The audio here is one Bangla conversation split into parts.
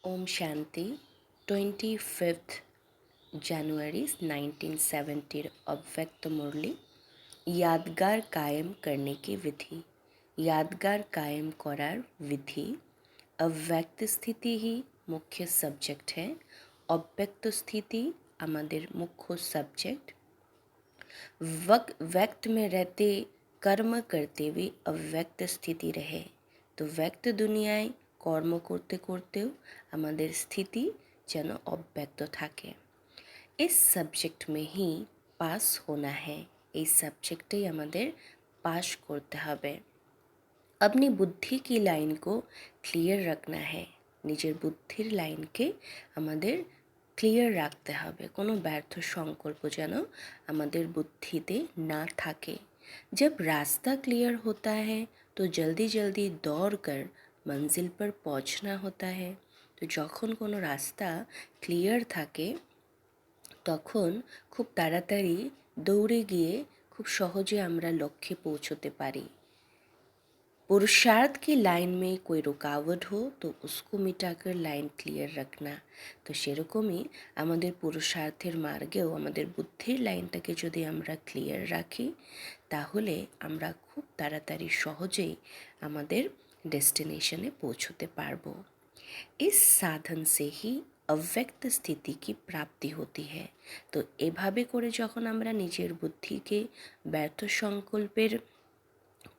ओम शांति 25 জানুয়ারি 1970 अव्यक्त मुरली यादगार कायम करने की विधि। यादगार कायम करार विधि। अव्यक्त स्थिति ही मुख्य सब्जेक्ट है। अव्यक्त स्थिति हमारे मुख्य सब्जेक्ट। व्यक्त में रहते कर्म करते हुए अव्यक्त स्थिति रहे तो व्यक्त दुनियाয় কর্ম করতে করতেও আমাদের স্থিতি যেন অব্যক্ত থাকে। इस सब्जेक्ट में ही पास होना है। इस सब्जेक्टे আমাদের पास করতে হবে। अपनी बुद्धि की लाइन को क्लियर रखना है। নিজের বুদ্ধির লাইনকে আমাদের ক্লিয়ার রাখতে হবে। কোনো ব্যর্থ সংকল্প যেন আমাদের বুদ্ধিতে না থাকে। जब रास्ता क्लियर होता है तो जल्दी जल्दी दौड़ कर मंजिल पर पहुंचना होता है। तो যখন কোনো রাস্তা ক্লিয়ার থাকে তখন খুব তাড়াতাড়ি দৌড়ে গিয়ে খুব সহজে আমরা লক্ষ্যে পৌঁছতে পারি। पुरुषार्थ की लाइन में कोई रुकावट हो तो उसको मिटाकर लाइन क्लियर रखना। तो সেরকমই আমাদের পুরুষার্থের মার্গেও আমাদের বুদ্ধির লাইনটাকে যদি আমরা ক্লিয়ার রাখি তাহলে আমরা খুব তাড়াতাড়ি সহজেই আমাদের ডেস্টিনেশনে পৌঁছতে পারবো। इस साधन से ही अव्यक्त स्थिति की प्राप्ति होती है। तो এভাবে করে যখন আমরা নিজের বুদ্ধিকে ব্যর্থ সংকল্পের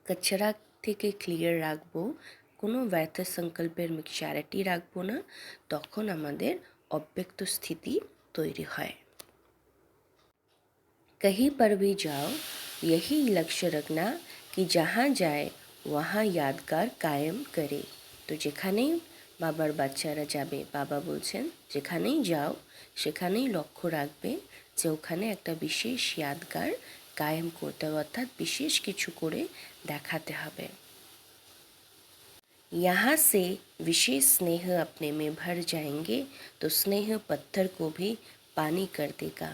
কচরা থেকে ক্লিয়ার রাখবো, কোনো ব্যর্থ সংকল্পের মিক্সচারিটি রাখবো না, তখন আমাদের অব্যক্ত স্থিতি তৈরি হয়। कहीं पर भी जाओ यही लक्ष्य रखना कि जहाँ जाए वहाँ यादगार कायम करे। तो যেখানেই বাবার বাচ্চারা যাবে বাবা বলছেন যেখানেই যাও সেখানেই লক্ষ্য রাখবে যে ওখানে একটা বিশেষ यादगार कायम করতে হবে, অর্থাৎ বিশেষ কিছু করে দেখাতে হবে। यहाँ से विशेष स्नेह अपने में भर जाएंगे तो स्नेह पत्थर को भी पानी कर देगा।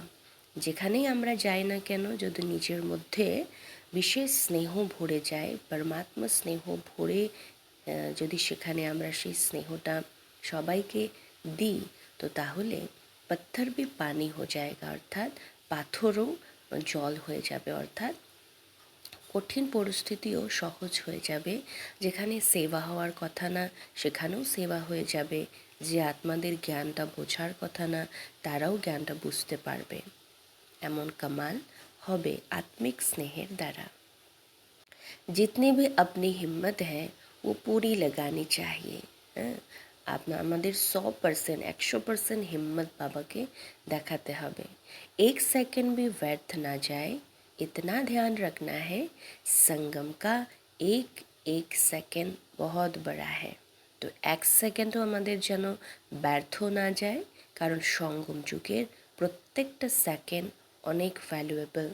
যেখানেই আমরা যাই না কেন যদি নিজের মধ্যে বিশেষ স্নেহ ভরে যায়, পরমাত্মা স্নেহ ভরে যদি সেখানে আমরা সেই স্নেহটা সবাইকে দিই তো তাহলে पत्थर भी पानी हो जाएगा, অর্থাৎ পাথরও জল হয়ে যাবে, অর্থাৎ কঠিন পরিস্থিতিও সহজ হয়ে যাবে। যেখানে সেবা হওয়ার কথা না সেখানেও সেবা হয়ে যাবে। যে আত্মাদের জ্ঞানটা বোঝার কথা না তারাও জ্ঞানটা বুঝতে পারবে। এমন কামাল হবে आत्मिक स्नेहेर द्वारा। जितनी भी अपनी हिम्मत है वो पूरी लगानी चाहिए। আমাদের 100% 100% हिम्मत बाबाके देखाते हबे। एक सेकंड भी व्यर्थ ना जाए इतना ध्यान रखना है। संगम का एक एक सेकंड बहुत बड़ा है। तो एक सेकंड तो আমাদের যেন ব্যর্থ না যায়, কারণ সঙ্গম যুগের প্রত্যেকটা সেকেন্ড অনেক ভ্যালুয়েবল।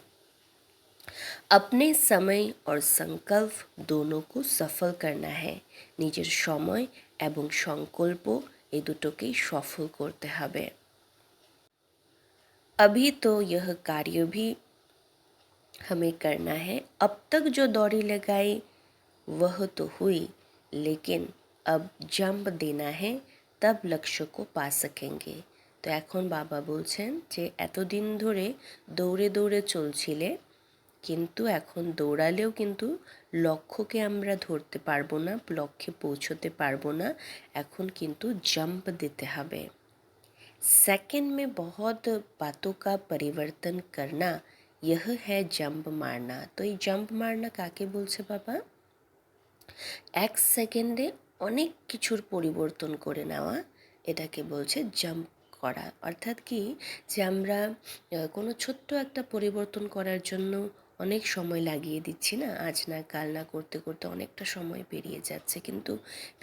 अपने समय और संकल्प दोनों को सफल करना है। নিজের সময় এবং সংকল্প এই দুটোকেই সফল করতে হবে। अभी तो यह कार्य भी हमें करना है। अब तक जो दौड़ी लगाई वह तो हुई, लेकिन अब जंप देना है तब लक्ष्य को पा सकेंगे। तो এখন বাবা বলছেন যে এতদিন ধরে দৌড়ে দৌড়ে চলছিলে কিন্তু এখন দৌড়ালেও কিন্তু লক্ষ্যকে আমরা ধরতে পারবো না, লক্ষ্যে পৌঁছতে পারবো না। এখন কিন্তু जंप देते হবে। सेकंड में बहुत बातों का परिवर्तन करना यह है जंप मारना। तो ये जंप मारना काके बोलছে বাবা? এক সেকেন্ডে অনেক কিছুর পরিবর্তন করে নেওয়া এটাকে বলছে জাম্প করা। অর্থাৎ কি যে আমরা কোনো ছোট্ট একটা পরিবর্তন করার জন্য অনেক সময় লাগিয়ে দিচ্ছি না, আজ না কাল না করতে করতে অনেকটা সময় পেরিয়ে যাচ্ছে, কিন্তু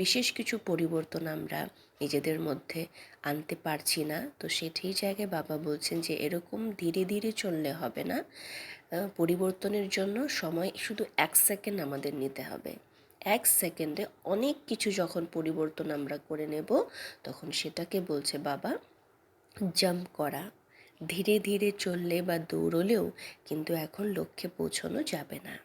বিশেষ কিছু পরিবর্তন আমরা নিজেদের মধ্যে আনতে পারছি না। তো সেটাই জায়গায় বাবা বলছেন যে এরকম ধীরে ধীরে চললে হবে না, পরিবর্তনের জন্য সময় শুধু এক সেকেন্ড আমাদের নিতে হবে। এক সেকেন্ডে অনেক কিছু যখন পরিবর্তন আমরা করে নেব তখন সেটাকে বলছে বাবা জাম্প করা। ধীরে ধীরে চললে বা দৌড়লেও কিন্তু এখন লক্ষ্যে পৌঁছানো যাবে না।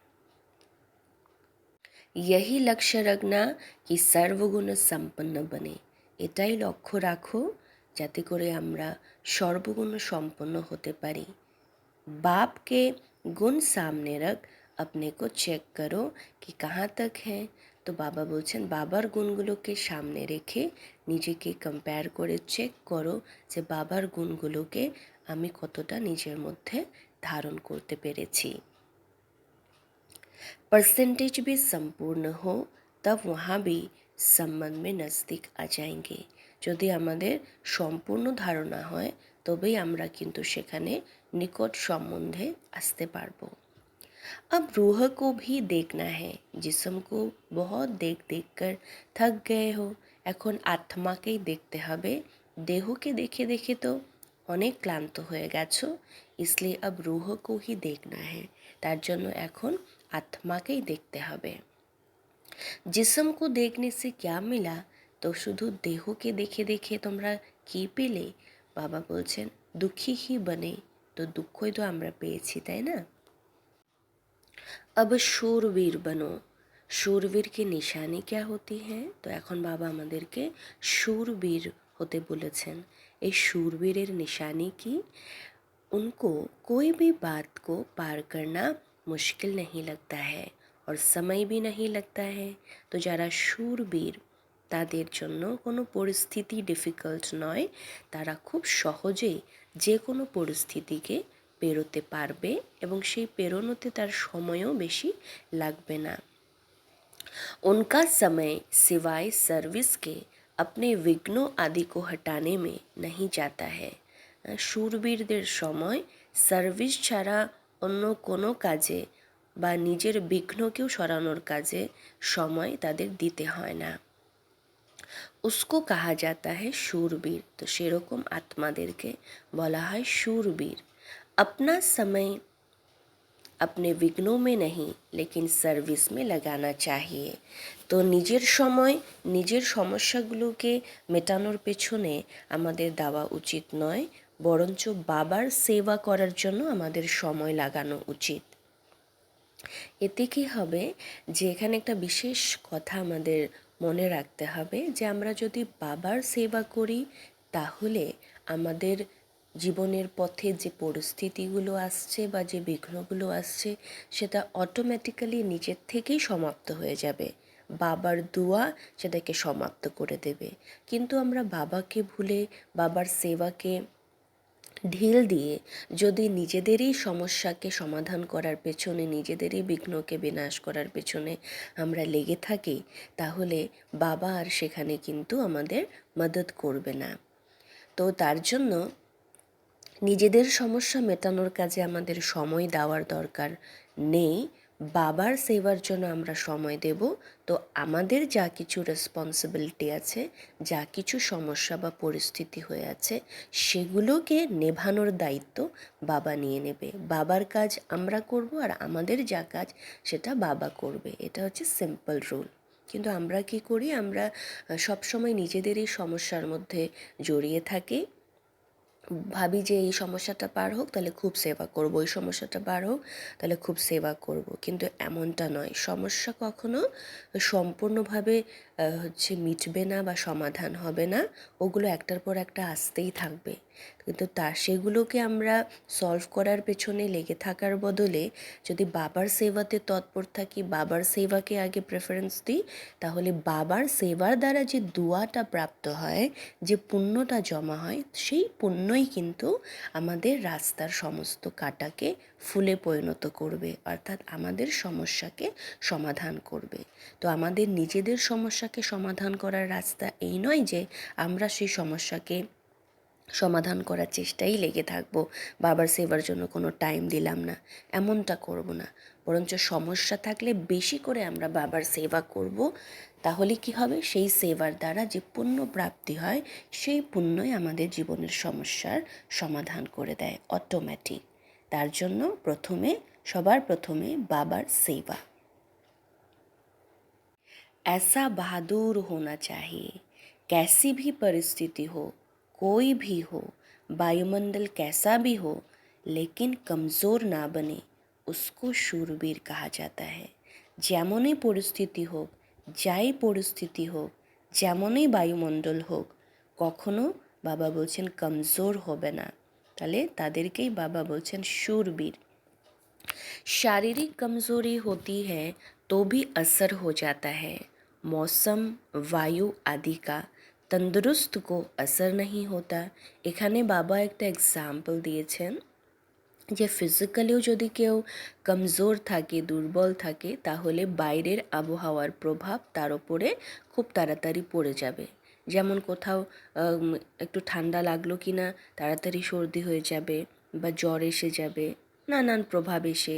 यही लक्ष्य रखना कि सर्वगुण संपन्न बने। এটাই লক্ষ্য রাখো যাতে করে আমরা সর্বগুণ সম্পন্ন হতে পারি। बाप के गुण सामने रख अपने को चेक करो कि कहाँ तक है। তো বাবা বলছেন বাবার গুণগুলোকে সামনে রেখে নিজেকে কম্পেয়ার করে চেক করো যে বাবার গুণগুলোকে আমি কতটা নিজের মধ্যে ধারণ করতে পেরেছি। परसेंटेज भी संपूर्ण हो तब वहाँ भी সম্বন্ধ में नज़दीक आ जाएंगे। যদি আমাদের সম্পূর্ণ ধারণা হয় তবেই আমরা কিন্তু সেখানে নিকট সম্বন্ধে আসতে পারবো। अब रूह को भी देखना है, जिस्म को बहुत देख देख कर थक गए हो। এখন আত্মাকেই দেখতে হবে, দেহকে দেখে দেখে তো অনেক ক্লান্ত হয়ে গেছো। इसलिए अब रूह को ही देखना है, তার জন্য এখন আত্মাকেই দেখতে হবে। जिस्म को देखने से क्या मिला, তো শুধু দেহকে দেখে দেখে তোমরা কি পেলে? বাবা বলছেন দুঃখী হি বনে, তো দুঃখই তো আমরা পেয়েছি, তাই না? अब शूरवीर बनो। शूरवीर की निशानी क्या होती है? তো এখন বাবা আমাদেরকে शूरवीर হতে বলেছেন। এই शूरवीरेर निशानी की? उनको कोई भी बात को पार करना मुश्किल नहीं लगता है और समय भी नहीं लगता है। তো যারা शूरवीर তাদের জন্য কোনো পরিস্থিতি ডিফিকাল্ট নয়, তারা খুব সহজেই যে কোনো পরিস্থিতিকে পেরোতে পারবে এবং সেই পেরোনোতে তার সময়ও বেশি লাগবে না। उनका समय सिवाय सर्विस के अपने विघ्नों आदि को हटाने में नहीं जाता है। শূরবীরদের সময় সার্ভিস ছাড়া অন্য কোনো কাজে বা নিজের বিঘ্নকেও সরানোর কাজে সময় তাদের দিতে হয় না। उसको कहा जाता है शूरवीर। तो সেরকম আত্মাদেরকে বলা হয় शूरवीर। अपना समय अपने विघ्नों में नहीं लेकिन সার্ভিস में लगाना चाहिए। তো নিজের সময় নিজের সমস্যাগুলোকে মেটানোর পেছনে আমাদের দেওয়া উচিত নয়, বরঞ্চ বাবার সেবা করার জন্য আমাদের সময় লাগানো উচিত। এতে কী হবে যে এখানে একটা বিশেষ কথা আমাদের মনে রাখতে হবে যে আমরা যদি বাবার সেবা করি তাহলে আমাদের জীবনের পথে যে পরিস্থিতিগুলো আসছে বা যে বিঘ্নগুলো আসছে সেটা অটোমেটিক্যালি নিজের থেকেই সমাপ্ত হয়ে যাবে। বাবার দোয়া সেটাকে সমাপ্ত করে দেবে। কিন্তু আমরা বাবাকে ভুলে বাবার সেবাকে ঢিল দিয়ে যদি নিজেদেরই সমস্যাকে সমাধান করার পেছনে নিজেদেরই বিঘ্নকে বিনাশ করার পেছনে আমরা লেগে থাকি তাহলে বাবা আর সেখানে কিন্তু আমাদের মদত করবে না। তো তার জন্য নিজেদের সমস্যা মেটানোর কাজে আমাদের সময় দেওয়ার দরকার নেই, বাবার সেবার জন্য আমরা সময় দেব। তো আমাদের যা কিছু রেসপন্সিবিলিটি আছে, যা কিছু সমস্যা বা পরিস্থিতি হয়ে আছে সেগুলোকে নেভানোর দায়িত্ব বাবা নিয়ে নেবে। বাবার কাজ আমরা করব আর আমাদের যা কাজ সেটা বাবা করবে। এটা হচ্ছে সিম্পল রুল। কিন্তু আমরা কি করি, আমরা সবসময় নিজেদেরই সমস্যার মধ্যে জড়িয়ে থাকি, ভাবি যে এই সমস্যাটা পার হোক তাহলে খুব সেবা করব, ওই সমস্যাটা পার হোক তাহলে খুব সেবা করব। কিন্তু এমনটা নয়, সমস্যা কখনো সম্পূর্ণভাবে মিটবে না বা সমাধান হবে না, ওগুলো একটার পর একটা আসতেই থাকবে। কিন্তু সেগুলোকে আমরা সলভ করার পেছনে লেগে থাকার বদলে যদি বাবার সেবাতে তৎপর থাকি, বাবার সেবাকে আগে প্রেফারেন্স দিই, তাহলে বাবার সেবার দ্বারা যে দুয়াটা প্রাপ্ত হয়, যে পুণ্যটা জমা হয়, সেই পুণ্যই কিন্তু আমাদের রাস্তার সমস্ত কাঁটাকে ফুলে পরিণত করবে, অর্থাৎ আমাদের সমস্যাকে সমাধান করবে। তো আমাদের নিজেদের সমস্যাকে সমাধান করার রাস্তা এই নয় যে আমরা সেই সমস্যাকে সমাধান করার চেষ্টাই লেগে থাকবো, বাবার সেবার জন্য কোনো টাইম দিলাম না, এমনটা করব না। বরঞ্চ সমস্যা থাকলে বেশি করে আমরা বাবার সেবা করব। তাহলে কি হবে, সেই সেবার দ্বারা যে পুণ্য প্রাপ্তি হয় সেই পুণ্যই আমাদের জীবনের সমস্যার সমাধান করে দেয় অটোমেটিক। তার জন্য সবার প্রথমে বাবার সেবা। ऐसा बहादुर होना चाहिए, कैसी भी परिस्थिति हो, कोई भी हो, वायुमंडल कैसा भी हो, लेकिन कमज़ोर ना बने, उसको शूरवीर कहा जाता है। যেমনই পরিস্থিতি হোক, যাই পরিস্থিতি হোক, যেমনই বায়ুমণ্ডল হোক, কখনো বাবা বলছেন কমজোর হবে না। তাহলে তাদেরকেই বাবা বলছেন शूरवीर। शारीरिक कमज़ोरी होती है तो भी असर हो जाता है, मौसम वायु आदि का। तंदुरुस्त को असर नहीं होता। এখানে বাবা একটা এক্সাম্পল দিয়েছেন যে ফিজিক্যালিও যদি কেউ কমজোর থাকে, দুর্বল থাকে, তাহলে বাইরের আবহাওয়ার প্রভাব তার ওপরে খুব তাড়াতাড়ি পড়ে যাবে। যেমন কোথাও একটু ঠান্ডা লাগলো কি না তাড়াতাড়ি সর্দি হয়ে যাবে বা জ্বর এসে যাবে, নানান প্রভাব এসে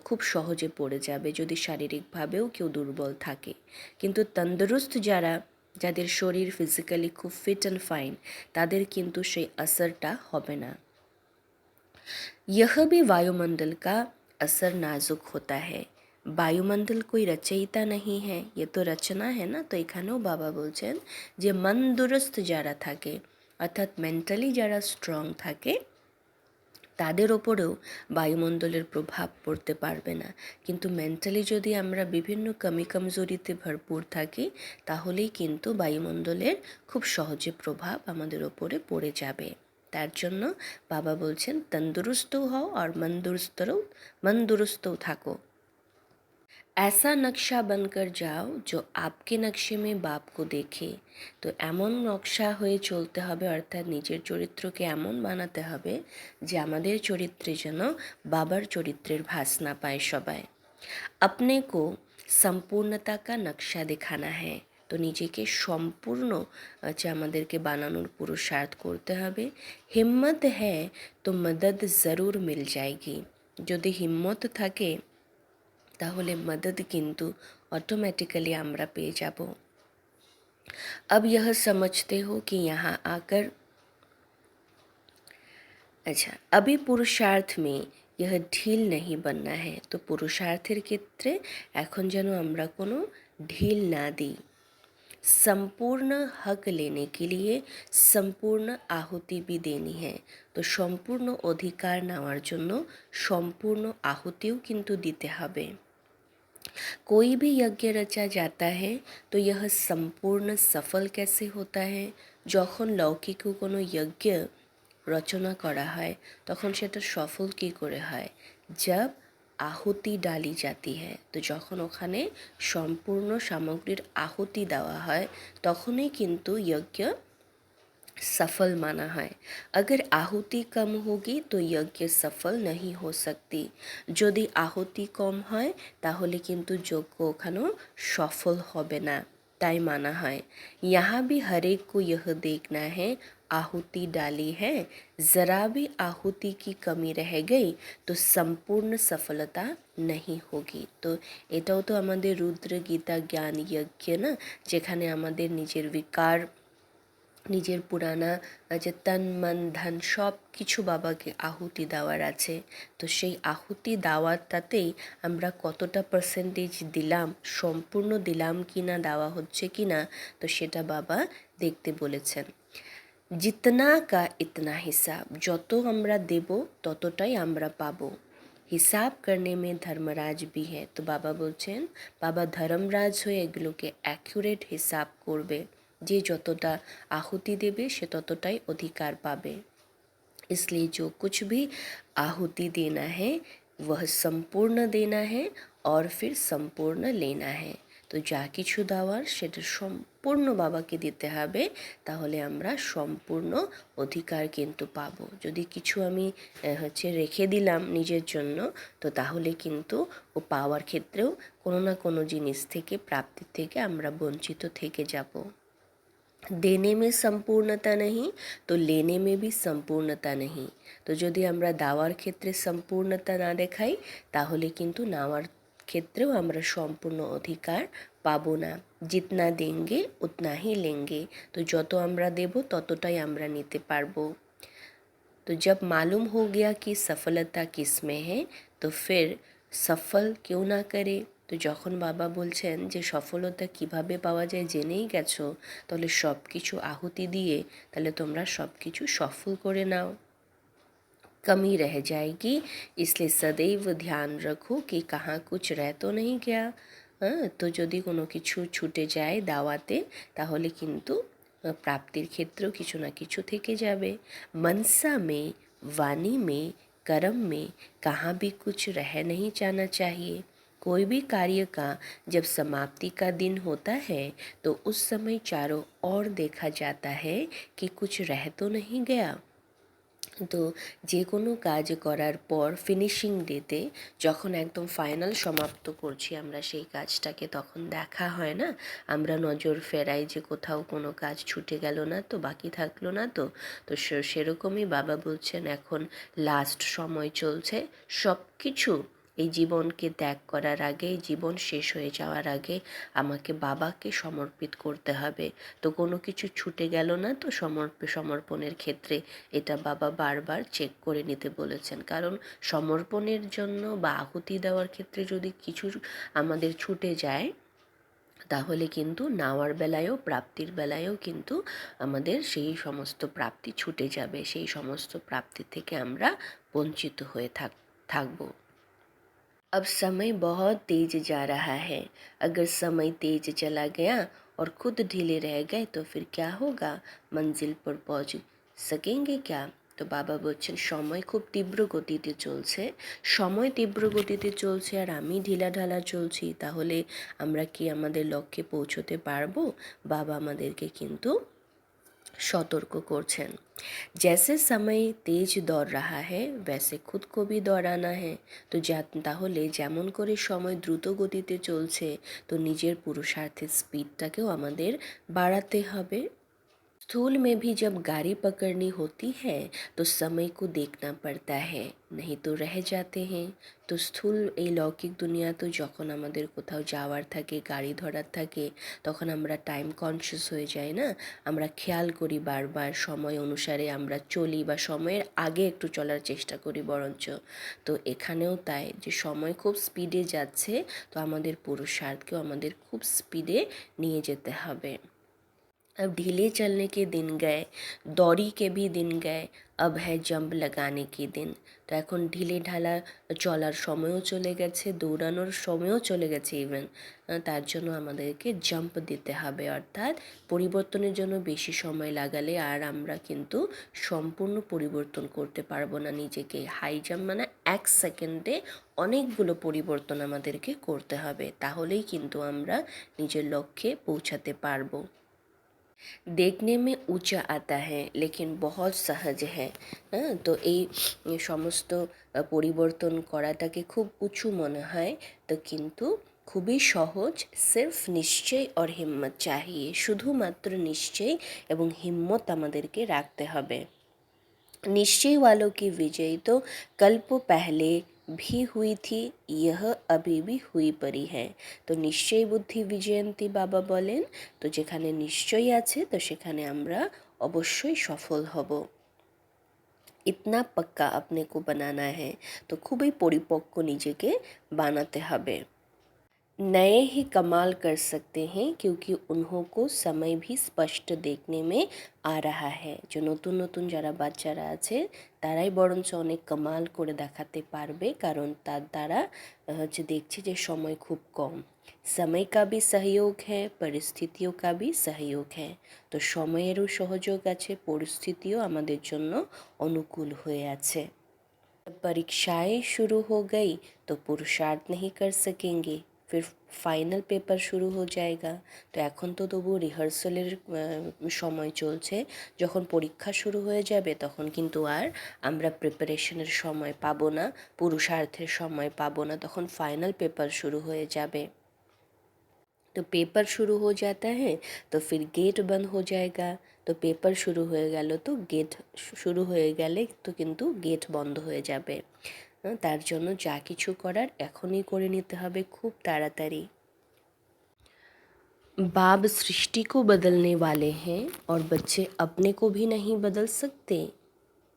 খুব সহজে পড়ে যাবে যদি শারীরিকভাবেও কেউ দুর্বল থাকে। কিন্তু তন্দুরুস্ত যারা, যাদের শরীর ফিজিক্যালি খুব ফিট অ্যান্ড ফাইন, তাদের কিন্তু সেই আসরটা হবে না। यह भी वायुमंडल का असर नाजुक होता है। বায়ুমণ্ডল कोई रचयिता नहीं है, ये तो रचना है ना। तो এখানেও বাবা বলছেন যে মন দুরস্ত যারা থাকে, অর্থাৎ মেন্টালি যারা স্ট্রং থাকে, তাদের ওপরেও বায়ুমণ্ডলের প্রভাব পড়তে পারবে না। কিন্তু মেন্টালি যদি আমরা বিভিন্ন কমজোরিতে ভরপুর থাকি, তাহলেই কিন্তু বায়ুমণ্ডলের খুব সহজে প্রভাব আমাদের ওপরে পড়ে যাবে। তার জন্য বাবা বলছেন তন্দুরুস্তও হও আর মন দুরুস্তও থাকো। ऐसा नक्शा बनकर जाओ जो आपके नक्शे में बाप को देखे। তো এমন নকশা হয়ে চলতে হবে, অর্থাৎ নিজের চরিত্রকে এমন বানাতে হবে যে আমাদের চরিত্রে যেন বাবার চরিত্রের ভাস না পায় সবাই। अपने को সম্পূর্ণতা কা নকশা দেখানা হ্যায়। তো নিজেকে সম্পূর্ণ হচ্ছে আমাদেরকে বানানোর পুরুষার্থ করতে হবে। হিম্মত হ্যায় তো মদদ জরুর মিল যায়গি। যদি হিম্মত থাকে তাহলে मदद किंतु ऑटोमेटिकली আমরা পেয়ে যাব। अब यह समझते हो कि यहाँ आकर, अच्छा, अभी पुरुषार्थ में यह ढील नहीं बनना है। तो পুরুষার্থের ক্ষেত্রে এখন যেন আমরা কোনো ঢিল না দিই। संपूर्ण हक लेने के लिए संपूर्ण आहुति भी देनी है। তো সম্পূর্ণ অধিকার নেওয়ার জন্য সম্পূর্ণ আহুতিও কিন্তু দিতে হবে। कोई भी यज्ञ रचा जाता है तो यह संपूर्ण सफल कैसे होता है। যখন লৌকিক কোনো যজ্ঞ রচনা করা হয় তখন সেটা সফল কী করে হয়, जब আহুতি ডালি जाती है। তো যখন ওখানে সম্পূর্ণ সামগ্রীর আহুতি দেওয়া হয় তখনই কিন্তু যজ্ঞ सफल माना है। अगर आहुति कम होगी तो यज्ञ सफल नहीं हो सकती। যদি আহুতি কম হয় তাহলে কিন্তু যজ্ঞ ওখানেও সফল হবে না, তাই মানা হয়। यहाँ भी हर एक को यह देखना है, आहुति डाली है, ज़रा भी आहुति की कमी रह गई तो संपूर्ण सफलता नहीं होगी। তো এটাও তো আমাদের রুদ্র গীতা জ্ঞান যজ্ঞ না, যেখানে আমাদের নিজের বিকার, নিজের পুরানা যে তন মন ধন সব কিছু বাবাকে আহুতি দেওয়ার আছে। তো সেই আহুতি দেওয়াটাতেই আমরা কতটা পার্সেন্টেজ দিলাম, সম্পূর্ণ দিলাম কি না, দেওয়া হচ্ছে কি না, তো সেটা বাবা দেখতে বলেছেন। জিতনা কা ইতনা হিসাব, যত আমরা দেব ততটাই আমরা পাবো। হিসাব করনে মে ধর্মরাজ ভি হ্যায়। তো বাবা বলছেন বাবা ধর্মরাজ হয়ে এগুলোকে অ্যাকুরেট হিসাব করবে। যে যতটা আহুতি দেবে সে ততটাই অধিকার পাবে। इसलिए जो कुछ भी आहुति देना है वह संपूर्ण देना है और फिर संपूर्ण लेना है। তো যা কিছু দেওয়ার সেটা সম্পূর্ণ বাবাকে দিতে হবে, তাহলে আমরা সম্পূর্ণ অধিকার কিন্তু পাবো। যদি কিছু আমি রেখে দিলাম নিজের জন্য, তো তাহলে কিন্তু ও পাওয়ার ক্ষেত্রেও কোনো না কোনো জিনিস থেকে, প্রাপ্তির থেকে আমরা বঞ্চিত থেকে যাব। देने में संपूर्णता नहीं तो लेने में भी संपूर्णता नहीं। তো যদি আমরা দেওয়ার ক্ষেত্রে সম্পূর্ণতা না দেখাই তাহলে কিন্তু নেওয়ার ক্ষেত্রেও আমরা সম্পূর্ণ অধিকার পাবো না। जितना देंगे उतना ही लेंगे। তো যত আমরা দেব ততটাই আমরা নিতে পারবো। तो जब मालूम हो गया कि सफलता किस में है तो फिर सफल क्यों ना करे। তো যখন বাবা বলছেন যে সফলতা কিভাবে পাওয়া যায় জেনেই গেছো, তাহলে সব কিছু আহুতি দিয়ে তাহলে তোমরা সব কিছু সফল করে নাও। कमी रह जाएगी, इसलिए सदैव ध्यान रखो कि कहाँ कुछ रह तो नहीं गया। হ্যাঁ, তো যদি কোনো কিছু ছুটে যায় দাওয়াতে তাহলে কিন্তু प्राप्तिर क्षेत्रों কিছু না কিছু থেকে যাবে। मनसा में, वाणी में, कर्म में कहाँ भी कुछ रह नहीं जाना चाहिए। कोई भी कार्य का जब समाप्ति का दिन होता है तो उस समय चारों ओर देखा जाता है कि कुछ रह तो नहीं गया। তো যে কোনো কাজ করার পর ফিনিশিং ডেতে যখন একদম ফাইনাল সমাপ্ত করছি আমরা সেই কাজটাকে, তখন দেখা হয় না, আমরা নজর ফেরাই যে কোথাও কোনো কাজ ছুটে গেল না তো, বাকি থাকলো না তো। তো সেরকমই বাবা বলছেন এখন লাস্ট সময় চলছে, সব কিছু এই জীবনকে ত্যাগ করার আগে, জীবন শেষ হয়ে যাওয়ার আগে আমাকে বাবাকে সমর্পিত করতে হবে। তো কোনো কিছু ছুটে গেল না তো সমর্পণের ক্ষেত্রে এটা বাবা বারবার চেক করে নিতে বলেছেন। কারণ সমর্পণের জন্য বা আহুতি দেওয়ার ক্ষেত্রে যদি কিছু আমাদের ছুটে যায় তাহলে কিন্তু নেওয়ার বেলায়ও প্রাপ্তির বেলায়ও কিন্তু আমাদের সেই সমস্ত প্রাপ্তি ছুটে যাবে, সেই সমস্ত প্রাপ্তি থেকে আমরা বঞ্চিত হয়ে থাকবো। अब समय बहुत तेज जा रहा है। अगर समय तेज चला गया और खुद ढीले रह गए तो फिर क्या होगा? मंजिल पर पहुंच सकेंगे क्या? তো বাবা বলছেন সময় খুব তীব্র গতিতে চলছে, সময় তীব্র গতিতে চলছে আর আমি ঢিলাঢালা চলছি, তাহলে আমরা কি আমাদের লক্ষ্যে পৌঁছতে পারবো? বাবা আমাদেরকে কিন্তু সতর্ক করছেন। जैसे समय तेज दौड़ रहा है वैसे खुद को भी दौड़ाना है। তো তাহলে যেমন করে সময় দ্রুত গতিতে চলছে তো নিজের পুরুষার্থের স্পিডটাকেও আমাদের বাড়াতে হবে। स्थूल में भी जब गाड़ी पकड़नी होती है तो समय को देखना पड़ता है, नहीं तो रह जाते हैं। তো স্থূল এই লৌকিক দুনিয়া তো যখন আমাদের কোথাও যাওয়ার থাকে, গাড়ি ধরার থাকে, তখন আমরা টাইম কনসিয়াস হয়ে যাই না, আমরা খেয়াল করি বারবার সময় অনুসারে আমরা চলি বা সময়ের আগে একটু চলার চেষ্টা করি বরঞ্চ। তো এখানেও তাই, যে সময় খুব স্পিডে যাচ্ছে তো আমাদের পুরুষার্থকেও আমাদের খুব স্পিডে নিয়ে যেতে হবে। अब ढीले चलने के दिन गए, दौड़ी के भी दिन गए, अब है जंप लगाने के दिन। তো এখন ঢিলে ঢালা চলার সময়ও চলে গেছে, দৌড়ানোর সময়ও চলে গেছে ইভেন, তার জন্য আমাদেরকে জাম্প দিতে হবে, অর্থাৎ পরিবর্তনের জন্য বেশি সময় লাগালে আর আমরা কিন্তু সম্পূর্ণ পরিবর্তন করতে পারবো না নিজেকে। হাই জাম্প মানে 1 সেকেন্ডে অনেকগুলো পরিবর্তন আমাদেরকে করতে হবে, তাহলেই কিন্তু আমরা নিজের লক্ষ্যে পৌঁছাতে পারবো। দেখনে মে উঁচা আতা হ্যাঁ লেকিন বহুত সহজ হ্যাঁ। হ্যাঁ, তো এই সমস্ত পরিবর্তন করাটাকে খুব উঁচু মনে হয়, তো কিন্তু খুবই সহজ। সির্ফ নিশ্চয় আর হিম্মত চাহিয়ে, শুধুমাত্র নিশ্চয় এবং হিম্মত আমাদেরকে রাখতে হবে। निश्चय वालों की विजय तो कल्प पहले भी हुई थी, यह अभी भी हुई पड़ी है। তো নিশ্চয় বুদ্ধি বিজয়ন্তী বাবা বলেন, তো যেখানে নিশ্চয় আছে তো সেখানে আমরা অবশ্যই সফল হব। ইতনা পাক্কা আপনে কো বানানা है, তো খুবই পরিপক্ক নিজেকে বানাতে হবে। नए ही कमाल कर सकते हैं क्योंकि उन्हों को समय भी स्पष्ट देखने में आ रहा है। जो নতুন নতুন যারা বাচ্চারা আছে তারাই বরঞ্চ অনেক কামাল করে দেখাতে পারবে, কারণ তারা হচ্ছে দেখছে যে সময় খুব কম। समय का भी सहयोग है, परिस्थितियों का भी सहयोग है। তো সময়েরও সহযোগ আছে, পরিস্থিতিও আমাদের জন্য অনুকূল হয়ে আছে। परीक्षाएं शुरू हो गई तो पुरुषार्थ नहीं कर सकेंगे, फिर ফাইনাল পেপার শুরু হয়ে যায়গা। তো এখন তো তবু রিহার্সালের সময় চলছে, যখন পরীক্ষা শুরু হয়ে যাবে তখন কিন্তু আর আমরা প্রিপারেশনের সময় পাবো না, পুরুষার্থের সময় পাবো না, তখন ফাইনাল পেপার শুরু হয়ে যাবে। तो पेपर शुरू हो जाता है तो फिर गेट बंद हो जाएगा। তো পেপার শুরু হয়ে গেল তো গেট শুরু হয়ে গেলে তো কিন্তু গেট বন্ধ হয়ে যাবে। তার জন্য যা কিছু করার এখনই করে নিতে হবে খুব তাড়াতাড়ি। बाप सृष्टि को बदलने वाले हैं और बच्चे अपने को भी नहीं बदल सकते।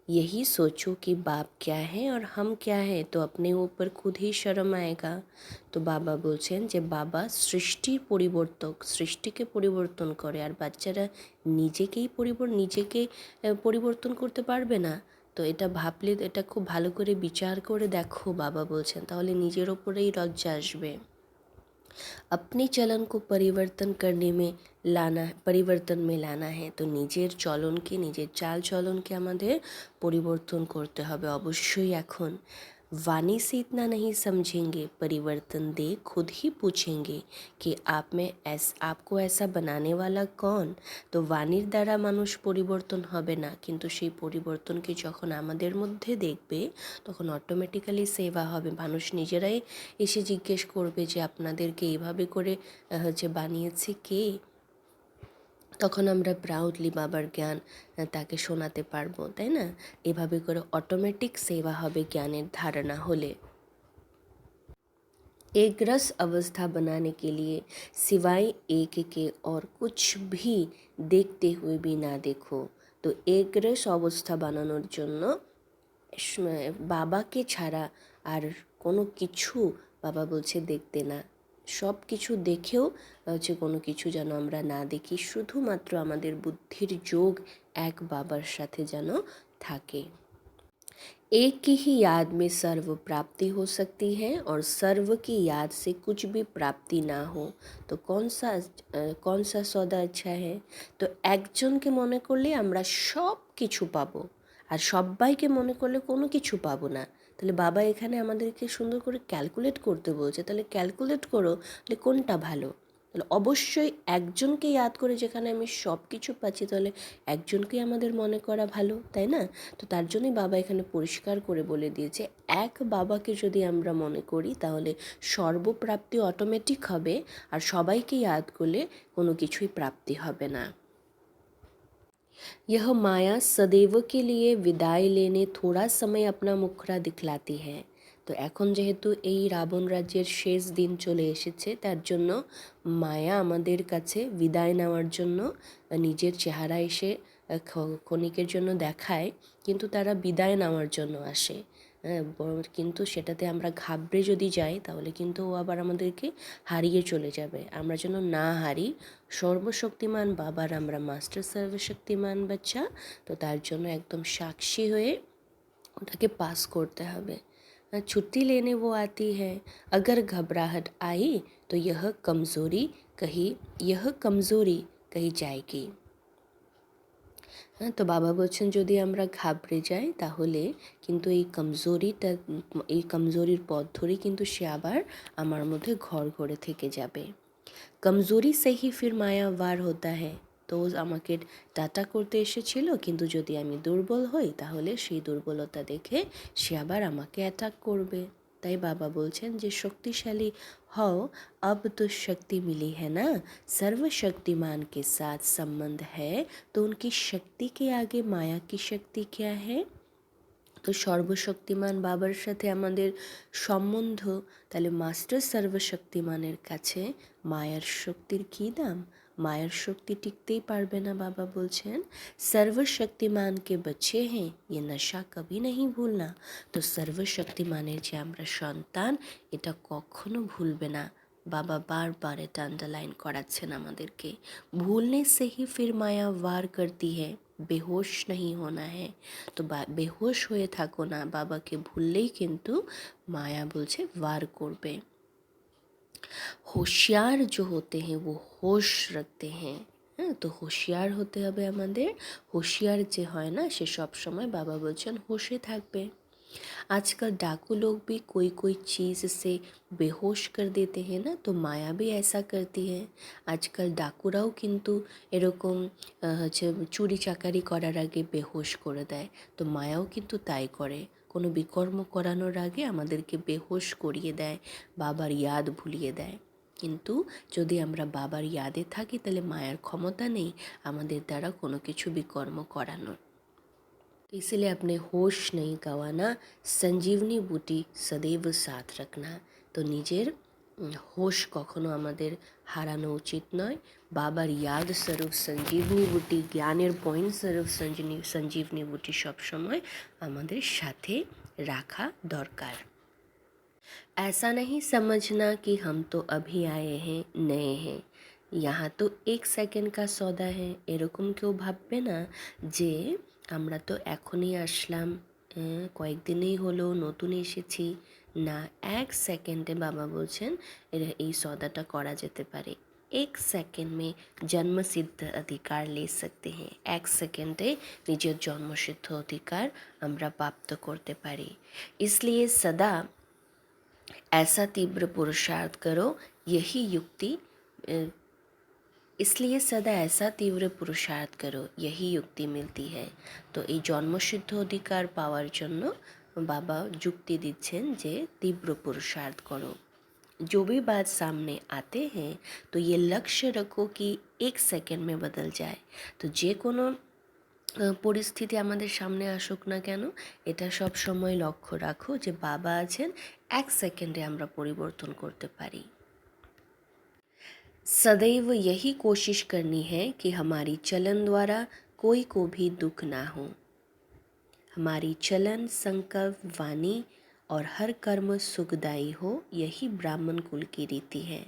यही सोचो कि बाप क्या है और हम क्या है, तो अपने ऊपर खुद ही शर्म आएगा। তো বাবা বলছেন যে বাবা সৃষ্টির পরিবর্তক, সৃষ্টিকে পরিবর্তন করে, আর বাচ্চারা নিজেকে পরিবর্তন করতে পারবে না। তো এটা ভাবলে এটা খুব ভালো করে বিচার করে দেখো, বাবা বলছেন, তাহলে নিজের ওপরেই লজ্জা আসবে। अपने चलन को परिवर्तन में लाना है। तो নিজের চলনকে নিজের চাল চলনকে আমাদের পরিবর্তন করতে হবে অবশ্যই। এখন वाणी से इतना नहीं समझेंगे, परिवर्तन दे खुद ही पूछेंगे कि आपको ऐसा बनाने वाला कौन। তো বাণীর দ্বারা মানুষ পরিবর্তন হবে না, কিন্তু সেই পরিবর্তনকে যখন আমাদের মধ্যে দেখবে তখন অটোমেটিক্যালি সেবা হবে। মানুষ নিজেরাই এসে জিজ্ঞেস করবে যে আপনাদেরকে এইভাবে করে বানিয়েছে কে। তখন আমরা প্রাউডলি বাবার জ্ঞান তাকে শোনাতে পারবো, তাই না? এভাবে করে অটোমেটিক সেবা হবে জ্ঞানের ধারণা হলে। एक रस अवस्था बनाने के लिए सिवाय एक के और कुछ भी देखते हुए भी ना देखो। তো এক রস অবস্থা বানানোর জন্য বাবাকে ছাড়া আর কোনো কিছু বাবা বলছে দেখতে না। সব কিছু দেখেও কোনো কিছু যেন আমরা না দেখি, শুধুমাত্র আমাদের বুদ্ধির যোগ এক বাবার সাথে যেন থাকে। एक ही याद में सर्व प्राप्ति हो सकती है और सर्व की याद से कुछ भी प्राप्ति ना हो। तो कौन सा सौदा अच्छा है? তো একজনকে মনে করলে আমরা সব কিছু পাবো, আর সবাইকে মনে করলে কোনো কিছু পাবো না। তাহলে বাবা এখানে আমাদেরকে সুন্দর করে ক্যালকুলেট করতে বলছে, তাহলে ক্যালকুলেট করো তাহলে কোনটা ভালো। তাহলে অবশ্যই একজনকে ইয়াদ করে যেখানে আমি সব কিছু পাচ্ছি, তাহলে একজনকেই আমাদের মনে করা ভালো, তাই না? তো তার জন্যই বাবা এখানে পরিষ্কার করে বলে দিয়েছে, এক বাবাকে যদি আমরা মনে করি তাহলে সর্বপ্রাপ্তি অটোমেটিক হবে, আর সবাইকে ইয়াদ করলে কোনো কিছুই প্রাপ্তি হবে না। यह माया सदैव के लिए विदाई लेने थोड़ा समय अपना मुखड़ा दिखलाती है। তো এখন যেহেতু এই রাবণ রাজ্যের শেষ দিন চলে এসেছে, তার জন্য মায়া আমাদের কাছে বিদায় নেওয়ার জন্য নিজের চেহারা এসে ক্ষণিকের জন্য দেখায়, কিন্তু তারা বিদায় নেওয়ার জন্য আসে। কিন্তু সেটাতে আমরা ঘাবড়ে যদি যাই তাহলে কিন্তু ও আবার আমাদেরকে হারিয়ে চলে যাবে। আমরা যেন না হারি, সর্বশক্তিমান বাবার আমরা মাস্টার সর্বশক্তিমান বাচ্চা, তো তার জন্য একদম সাক্ষী হয়ে ওটাকে পাস করতে হবে। छुट्टी लेने वो आती है, अगर घबराहट आई तो यह कमज़ोरी कही जाएगी। তো বাবা বলছেন যদি আমরা ঘাবড়ে যাই তাহলে কিন্তু এই কমজোরির পথ ধরেই কিন্তু সে আবার আমার মধ্যে ঘর করে থেকে যাবে। কমজোরি সে হি ফির মায়া বার হতা হ্যায়। তো আমাকে টাটা করতে এসেছিল, কিন্তু যদি আমি দুর্বল হই তাহলে সেই দুর্বলতা দেখে সে আবার আমাকে অ্যাটাক করবে। তাই বাবা বলছেন যে শক্তিশালী হও, अब तो शक्ति मिली है ना, सर्वशक्तिमान के साथ संबंध है, तो उनकी शक्ति के आगे माया की शक्ति क्या है। তো সর্বশক্তিমান বাবার সাথে আমাদের সম্বন্ধ, তাহলে মাস্টার সর্বশক্তিমানের কাছে মায়ার শক্তির কী দাম? মায়ার শক্তি টিকতেই পারবে না। বাবা বলছেন সর্বশক্তিমানকে বচ্চে হ্যাঁ ইয়ে নশা কবি নেই ভুলনা। তো সর্বশক্তিমানের যে আমরা সন্তান, এটা কখনো ভুলবে না। বাবা বারবার এটা আন্ডারলাইন করাচ্ছেন আমাদেরকে। ভুলনে সে হি ফির মায়া ওয়ার করতি হ্যায়, বেহোশ नहीं होना है। তো বেহোশ হয়ে থাকো না, বাবাকে ভুললেই কিন্তু মায়া বলছে ওয়ার করবে। होशियार जो होते हैं वो होश रखते हैं। হ্যাঁ, তো হুঁশিয়ার হতে হবে আমাদের। হুঁশিয়ার যে হয় না সে সব সময় বাবা বলছেন হোশে থাকবে। आजकल डाकू लोग भी कोई चीज़ से बेहोश कर देते हैं ना, तो माया भी ऐसा करती है। आजकल ডাকুরাও কিন্তু এরকম চুরি চাকারি করার আগে বেহোশ করে দেয়, তো মায়াও কিন্তু তাই করে। কোনো বিকর্ম করানোর আগে আমাদেরকে বেহোশ করিয়ে দেয়, বাবার ইয়াদ ভুলিয়ে দেয়। কিন্তু যদি আমরা বাবার ইয়াদে থাকি তাহলে মায়ার ক্ষমতা নেই আমাদের দ্বারা কোনো কিছু বিকর্ম করানোর। तो इसलिए अपने होश नहीं गंवाना, संजीवनी बूटी सदैव साथ रखना। তো নিজের হোশ কখনো আমাদের হারানো উচিত নয়। বাবার ইয়াদ স্বরূপ সঞ্জীবনী বুটি, জ্ঞানের পয়েন্ট স্বরূপ সঞ্জীবনী বুটি সবসময় আমাদের সাথে রাখা দরকার। ऐसा नहीं समझना कि हम तो अभी आए हैं, नए हैं, यहाँ तो एक সেকেন্ড का सौदा है। এরকম কেউ ভাববে না যে আমরা তো এখনই আসলাম, কয়েকদিনেই হলো, নতুন এসেছি। না 1 সেকেন্ডে বাবা বলছেন এই সौदाটা করা যেতে পারে। 1 সেকেন্ড में জন্মসিদ্ধ অধিকার ले सकते हैं। 1 সেকেন্ডে নিজের জন্মসিদ্ধ অধিকার আমরা প্রাপ্ত করতে পারি। इसलिए सदा ऐसा तीव्र पुरुषार्थ करो, यही युक्ति इसलिए सदा ऐसा तीव्र पुरुषार्थ करो, यही युक्ति मिलती है। तो এই জন্মসিদ্ধ অধিকার পাওয়ার জন্য बाबा যুক্তি দিচ্ছেন যে तीव्र पुरुषार्थ करो। जो भी बात सामने आते हैं तो ये लक्ष्य रखो कि 1 सेकेंड में बदल जाए। तो যে কোনো পরিস্থিতি আমাদের সামনে আসুক না কেন, এটা সব সময় লক্ষ্য রাখো যে বাবা আছেন, 1 সেকেন্ডে আমরা পরিবর্তন করতে পারি। सदैव यही कोशिश करनी है कि हमारी चलन द्वारा कोई को भी दुख ना हो। हमारी चलन, संकल्प, वाणी और हर कर्म सुखदायी हो, यही ब्राह्मण कुल की रीति है।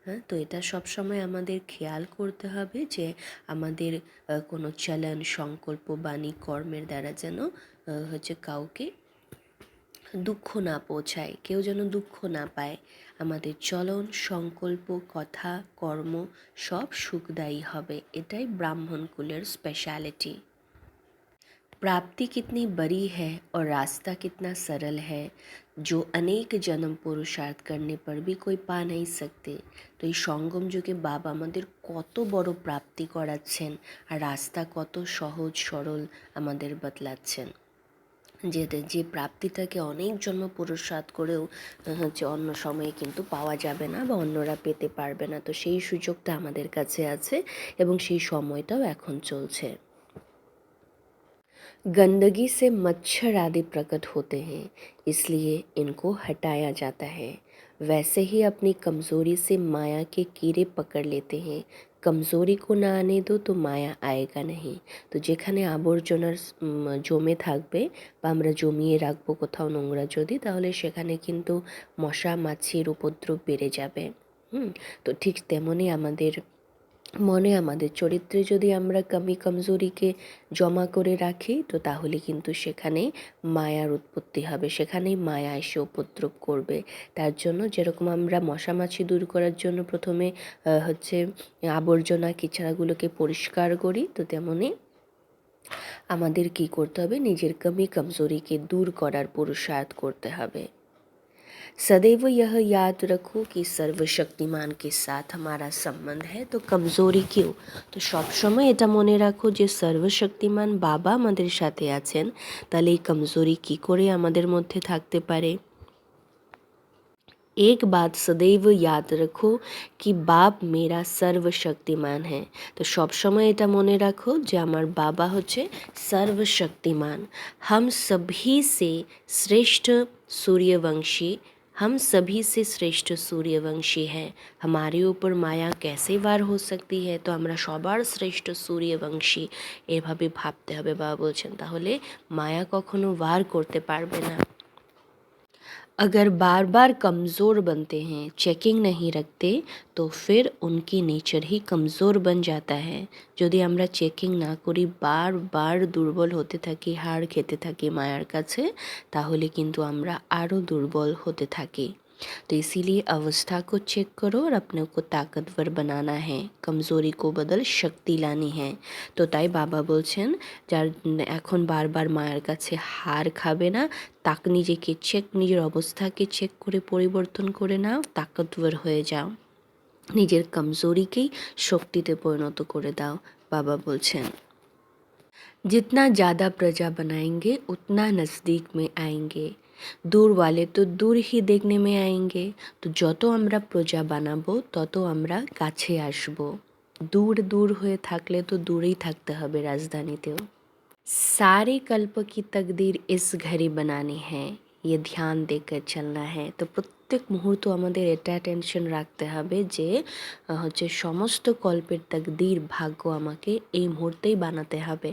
হ্যাঁ, তো এটা সবসময় আমাদের খেয়াল করতে হবে যে আমাদের কোনো চলন, সংকল্প, বাণী, কর্মের দ্বারা যেন কাউকে দুঃখ না পৌঁছায়, কেউ যেন দুঃখ না পায়। আমাদের চলন, সংকল্প, কথা, কর্ম সব সুখদায়ী হবে, এটাই ব্রাহ্মণ কুলের স্পেশালিটি। प्राप्ति कितनी बड़ी है और रास्ता कितना सरल है, जो अनेक जन्म पुरुषार्थ करने पर भी कोई पा नहीं सकते। तो এই সঙ্গম যুগে বাবা আমাদের কত বড় প্রাপ্তি করাচ্ছেন আর রাস্তা কত সহজ সরল আমাদের বদলাচ্ছেন, যে প্রাপ্তিটাকে অনেক জন্ম পুরুষার্থ করেও অন্য সময়ে কিন্তু পাওয়া যাবে না বা অন্যরা পেতে পারবে না। তো সেই সুযোগটা আমাদের কাছে আছে এবং সেই সময়টাও এখন চলছে। गंदगी से मच्छर आदि प्रकट होते हैं, इसलिए इनको हटाया जाता है। वैसे ही अपनी कमज़ोरी से माया के कीड़े पकड़ लेते हैं। कमज़ोरी को ना आने दो तो माया आएगा नहीं। তো যেখানে আবর্জনার জমে থাকবে বা আমরা জমিয়ে রাখবো কোথাও নোংরা যদি, তাহলে সেখানে কিন্তু মশা মাছির উপদ্রব বেড়ে যাবে। তো ঠিক তেমনই আমাদের মনে, আমাদের চরিত্রে যদি আমরা কমজোরিকে জমা করে রাখি তো তাহলে কিন্তু সেখানে মায়ার উৎপত্তি হবে, সেখানেই মায়া এসে উপদ্রব করবে। তার জন্য যেরকম আমরা মশামাছি দূর করার জন্য প্রথমে আবর্জনা কিচড়াগুলোকে পরিষ্কার করি, তো তেমনি আমাদের কি করতে হবে, নিজের কমজোরিকে দূর করার পুরুষার্থ করতে হবে। सदैव यह याद रखो कि सर्वशक्तिमान के साथ हमारा संबंध है। तो कमजोरी क्यों, तो सब समय এটা মনে রাখো যে সর্বশক্তিমান বাবা আমাদের সাথে আছেন, তাহলে এই কমজোরি কি করে আমাদের মধ্যে থাকতে পারে। एक बात सदैव याद रखो कि बाप मेरा सर्वशक्तिमान है। तो सब समय এটা মনে রাখো যে আমার বাবা হচ্ছে सर्वशक्तिमान। हम सभी से श्रेष्ठ सूर्यवंशी, हम सभी से श्रेष्ठ सूर्यवंशी हैं। हमारे ऊपर माया कैसे वार हो सकती है, तो আমরা সবার শ্রেষ্ঠ সূর্যবংশী এভাবে ভাবতে হবে। বাবা বলছেন তাহলে মায়া কখনো वार করতে পারবে না। अगर बार बार कमज़ोर बनते हैं, चेकिंग नहीं रखते, तो फिर उनकी नेचर ही कमज़ोर बन जाता है। যদি আমরা চেকিং না করি, বারবার দুর্বল হতে থাকি, হার খেতে থাকি মায়ার কাছে, তাহলে কিন্তু আমরা আরও দুর্বল হতে থাকি। तो इसीलिए अवस्था को चेक करो और अपने को ताकतवर बनाना है, कमज़ोरी को बदल शक्ति लानी है। তো তাই বাবা বলছেন যার এখন বারবার মায়ের কাছে হার খাবে না, নিজেকে নিজের অবস্থাকে চেক করে পরিবর্তন করে নাও, তাকতवर হয়ে যাও, নিজের কমজোরিকেই শক্তিতে পরিণত করে দাও। বাবা বলছেন जितना ज़्यादा प्रजा बनाएंगे उतना नज़दीक में आएंगे, दूर वाले तो दूर ही देखने में आएंगे। तो যত আমরা প্রজা বানাবো তত আমরা কাছে আসবো, দূর দূর হয়ে থাকলে তো দূরেই থাকতে হবে রাজধানীতেও। सारे कल्प की तकदीर इस घड़ी बनानी है, ये ध्यान देकर चलना है। तो প্রত্যেক মুহূর্ত আমাদের এটা টেনশন রাখতে হবে যে সমস্ত কল্পের তকদির, ভাগ্য আমাকে এই মুহূর্তেই বানাতে হবে।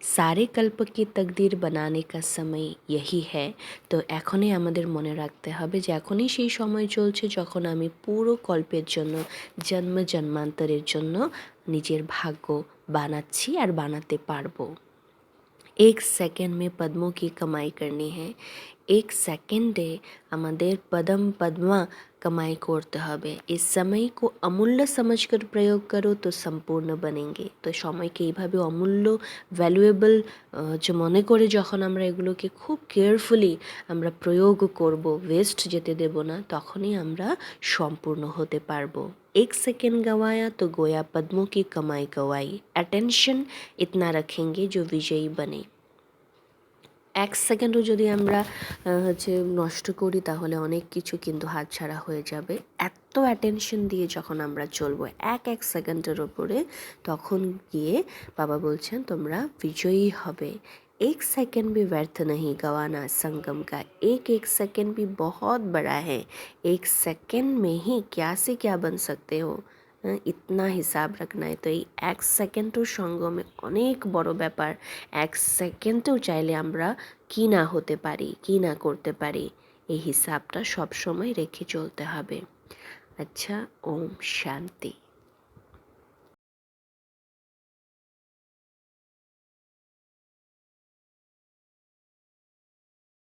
सारे कल्प की तकदीर बनाने का समय यही है। তো এখনই আমাদের মনে রাখতে হবে যে এখনই সেই সময় চলছে যখন আমি পুরো কল্পের জন্য, জন্ম জন্মান্তরের জন্য নিজের ভাগ্য বানাচ্ছি আর বানাতে পারবো। एक सेकेंड में पद्मों की कमाई करनी है। एक সেকেন্ডে আমাদের পদম পদ্মা कमाई করতে হবে। इस समय को अमूल्य समझकर प्रयोग करो तो संपूर्ण बनेंगे। তো সময়কে এইভাবে অমূল্য ভ্যালুয়েবল যে মনে করে যখন আমরা এগুলোকে খুব কেয়ারফুলি আমরা প্রয়োগ করব, ওয়েস্ট যেতে দেব না, তখনই আমরা সম্পূর্ণ হতে পারবো। एक सेकेंड गवाया तो गोया पद्मों की कमाई गवाई। अटेंशन इतना रखेंगे जो विजयी बने। এক সেকেন্ডও যদি আমরা নষ্ট করি তাহলে অনেক কিছু কিন্তু হাতছাড়া হয়ে যাবে। এত অ্যাটেনশন দিয়ে যখন আমরা চলবো এক সেকেন্ডের ওপরে, তখন গিয়ে বাবা বলছেন তোমরা বিজয়ী হবে। एक सेकंड भी व्यर्थ नहीं गवाना संगम का। एक सेकंड भी बहुत बड़ा है। एक सेकंड में ही क्या से क्या बन सकते हो, इतना हिसाब रखना है। तो এই এক সেকেন্ডও সঙ্গমে অনেক বড় ব্যাপার। এক সেকেন্ডেও চাইলে আমরা কী না হতে পারি, কী না করতে পারি, এই হিসাবটা সব সময় রেখে চলতে হবে। আচ্ছা, ওম শান্তি।